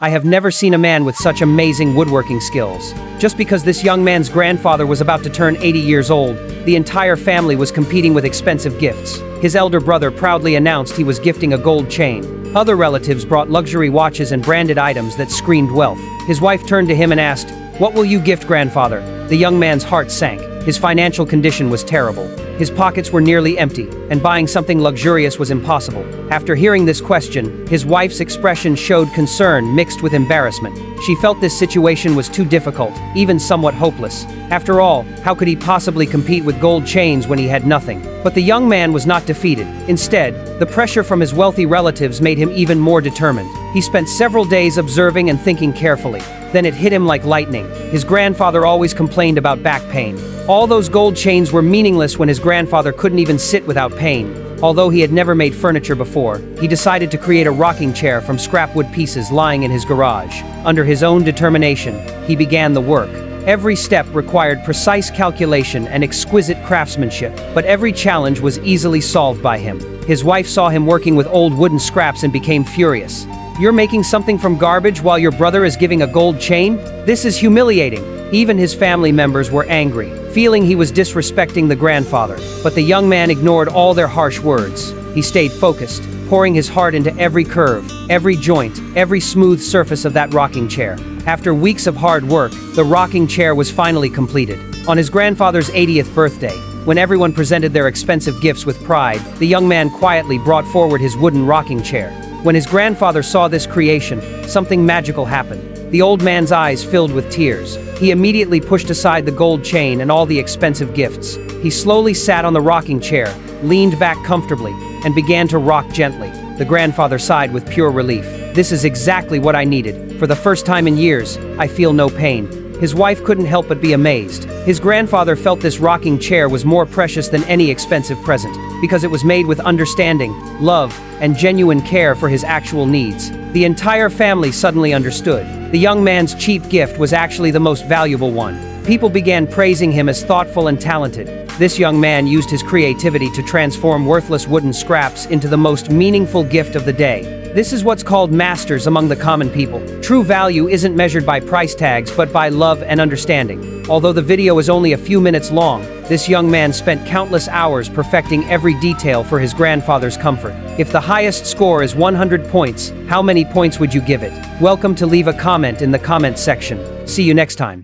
I have never seen a man with such amazing woodworking skills. Just because this young man's grandfather was about to turn 80 years old, the entire family was competing with expensive gifts. His elder brother proudly announced he was gifting a gold chain. Other relatives brought luxury watches and branded items that screamed wealth. His wife turned to him and asked, "What will you gift, grandfather?" The young man's heart sank. His financial condition was terrible. His pockets were nearly empty, and buying something luxurious was impossible. After hearing this question, his wife's expression showed concern mixed with embarrassment. She felt this situation was too difficult, even somewhat hopeless. After all, how could he possibly compete with gold chains when he had nothing? But the young man was not defeated. Instead, the pressure from his wealthy relatives made him even more determined. He spent several days observing and thinking carefully. Then it hit him like lightning. His grandfather always complained about back pain. All those gold chains were meaningless when his grandfather couldn't even sit without pain. Although he had never made furniture before, he decided to create a rocking chair from scrap wood pieces lying in his garage. Under his own determination, he began the work. Every step required precise calculation and exquisite craftsmanship, but every challenge was easily solved by him. His wife saw him working with old wooden scraps and became furious. "You're making something from garbage while your brother is giving a gold chain? This is humiliating." Even his family members were angry, feeling he was disrespecting the grandfather. But the young man ignored all their harsh words. He stayed focused, pouring his heart into every curve, every joint, every smooth surface of that rocking chair. After weeks of hard work, the rocking chair was finally completed. On his grandfather's 80th birthday, when everyone presented their expensive gifts with pride, the young man quietly brought forward his wooden rocking chair. When his grandfather saw this creation, something magical happened. The old man's eyes filled with tears. He immediately pushed aside the gold chain and all the expensive gifts. He slowly sat on the rocking chair, leaned back comfortably, and began to rock gently. The grandfather sighed with pure relief. "This is exactly what I needed. For the first time in years, I feel no pain." His wife couldn't help but be amazed. His grandfather felt this rocking chair was more precious than any expensive present, because it was made with understanding, love, and genuine care for his actual needs. The entire family suddenly understood. The young man's cheap gift was actually the most valuable one. People began praising him as thoughtful and talented. This young man used his creativity to transform worthless wooden scraps into the most meaningful gift of the day. This is what's called masters among the common people. True value isn't measured by price tags, but by love and understanding. Although the video is only a few minutes long, this young man spent countless hours perfecting every detail for his grandfather's comfort. If the highest score is 100 points, how many points would you give it? Welcome to leave a comment in the comment section. See you next time.